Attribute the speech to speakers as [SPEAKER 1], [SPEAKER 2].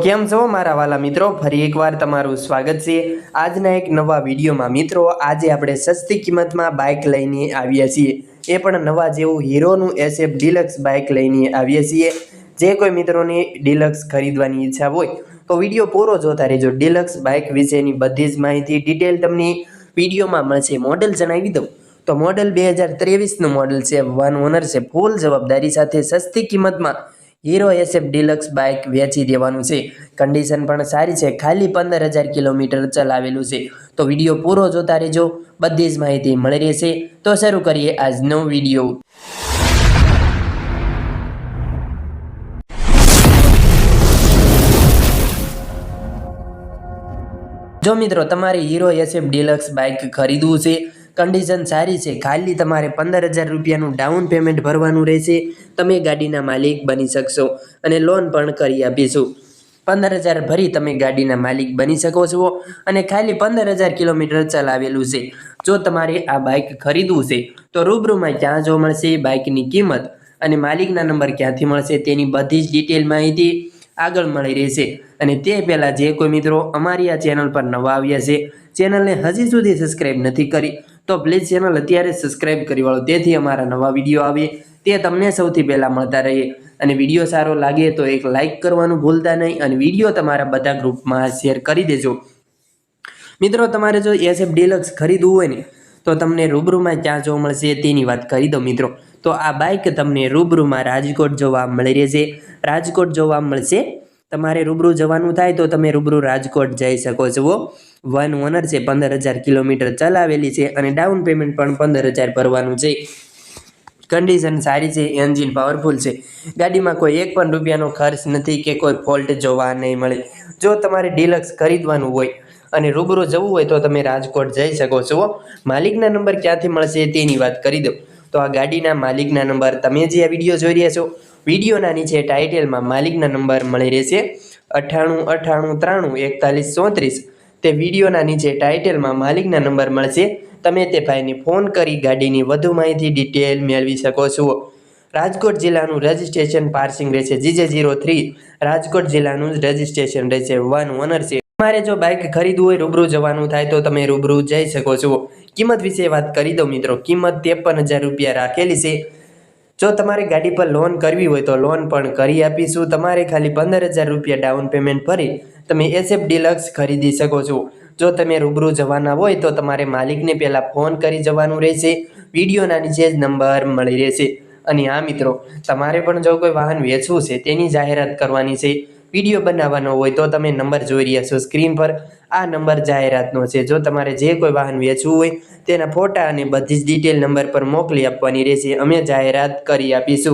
[SPEAKER 1] કેમ છો મારા વાલા મિત્રો, ફરી એકવાર તમારું સ્વાગત છે આજના એક નવા વિડીયોમાં। મિત્રો આજે આપણે સસ્તી કિંમતમાં બાઇક લઈને આવ્યા છીએ, એ પણ નવા જેવું હીરોનું SF ડિલક્સ બાઇક લઈને આવ્યા છીએ। જે કોઈ મિત્રોને ડિલક્સ ખરીદવાની ઈચ્છા હોય તો વિડીયો પૂરો જોતા રહેજો। ડિલક્સ બાઇક વિશેની બધી જ માહિતી ડિટેલ તમને વિડીયોમાં મળશે। મોડેલ જણાવી દઉં તો મોડેલ 2023નું મોડેલ છે, વન ઓનર છે, ફૂલ જવાબદારી સાથે સસ્તી કિંમતમાં હીરો SF ડિલક્સ બાઇક વેચી દેવાનું છે। કન્ડિશન પણ સારી છે, ખાલી 15,000 કિલોમીટર ચલાવેલું છે। તો વિડીયો પૂરો જોતા રહેજો, બધી જ માહિતી મળી રહેશે। તો શરૂ કરીએ આજનો વિડીયો। જો મિત્રો તમારે હીરો SF ડિલક્સ બાઇક ખરીદવું છે, કન્ડિશન સારી છે, ખાલી તમારે 15,000 રૂપિયાનું ડાઉન પેમેન્ટ ભરવાનું રહેશે। તમે ગાડીના માલિક બની શકશો અને લોન પણ કરી આપીશું। 15,000 ભરી તમે ગાડીના માલિક બની શકો છો અને ખાલી 15,000 કિલોમીટર ચલાવેલું છે। જો તમારે આ બાઇક ખરીદવું છે તો રૂબરૂમાં ક્યાં જોવા મળશે, બાઇકની કિંમત અને માલિકના નંબર ક્યાંથી મળશે તેની બધી જ ડિટેલ માહિતી આગળ મળી રહેશે। અને તે પહેલાં જે કોઈ મિત્રો અમારી આ ચેનલ પર નવા આવ્યા છે, ચેનલને હજી સુધી સબસ્ક્રાઈબ નથી કરી તો પ્લીઝ ચેનલ અત્યારે સબસ્ક્રાઈબ કરી વાળો, તેથી અમારા નવા વિડીયો આવે તે તમને સૌથી પહેલાં મળતા રહે। અને વિડીયો સારો લાગે તો એક લાઇક કરવાનું ભૂલતા નહીં અને વિડીયો તમારા બધા ગ્રુપમાં શેર કરી દેજો। મિત્રો તમારે જો SF ડિલક્સ ખરીદવું હોય ને તો તમને રૂબરૂમાં ક્યાં જોવા મળશે તેની વાત કરી દો મિત્રો। તો આ બાઇક તમને રૂબરૂમાં રાજકોટ જોવા મળી રહેશે, રાજકોટ જોવા મળશે। તમારે રૂબરૂ જવાનું થાય તો તમે રૂબરૂ રાજકોટ જઈ શકો છો। વન ઓનર છે, 15,000 કિલોમીટર ચલાવેલી છે અને ડાઉન પેમેન્ટ પણ 15,000 ભરવાનું છે। કન્ડિશન સારી છે, એન્જિન પાવરફુલ છે, ગાડીમાં કોઈ એક પણ રૂપિયાનો ખર્ચ નથી કે કોઈ ફોલ્ટ જોવા નહીં મળે। જો તમારે ડિલક્સ ખરીદવાનું હોય અને રૂબરૂ જવું હોય તો તમે રાજકોટ જઈ શકો છો। માલિકના નંબર ક્યાંથી મળશે તેની વાત કરી દઉં તો આ ગાડીના માલિકના નંબર તમે જે આ વિડીયો જોઈ રહ્યા છો, વિડીયોના નીચે ટાઇટલમાં માલિકના નંબર મળી રહેશે 9898934134। તે વિડીયોના નીચે ટાઇટલમાં માલિકના નંબર મળશે, તમે તે ભાઈને ફોન કરી ગાડીની વધુ માહિતી ડિટેલ મેળવી શકો છો। રાજકોટ જિલ્લાનું રજિસ્ટ્રેશન પાર્સિંગ રહેશે GJ03, રાજકોટ જિલ્લાનું રજિસ્ટ્રેશન રહેશે, વન ઓનર છે। તમારે જો બાઇક ખરીદવું હોય રૂબરૂ જવાનું થાય તો તમે રૂબરૂ જઈ શકો છો। કિંમત વિશે વાત કરી દઉં મિત્રો, કિંમત 53,000 રૂપિયા રાખેલી છે। જો તમારે ગાડી પર લોન કરવી હોય તો લોન પણ કરી આપીશું। તમારે ખાલી 15,000 રૂપિયા ડાઉન પેમેન્ટ ભરી તમે SF ડિલક્સ ખરીદી શકો છો। જો તમે રૂબરૂ જવાના હોય તો તમારે માલિકને પહેલાં ફોન કરી જવાનું રહેશે, વિડીયોના નીચે જ નંબર મળી રહેશે। અને હા મિત્રો, તમારે પણ જો કોઈ વાહન વેચવું છે તેની જાહેરાત કરવાની છે, વિડીયો બનાવવાનો હોય તો તમે નંબર જોઈ રહ્યા છો સ્ક્રીન પર, આ નંબર જાહેરાતનો છે। જો તમારે જે કોઈ વાહન વેચવું હોય તેના ફોટા અને બધી જ ડિટેલ નંબર પર મોકલી આપવાની રહેશે, અમે જાહેરાત કરી આપીશું।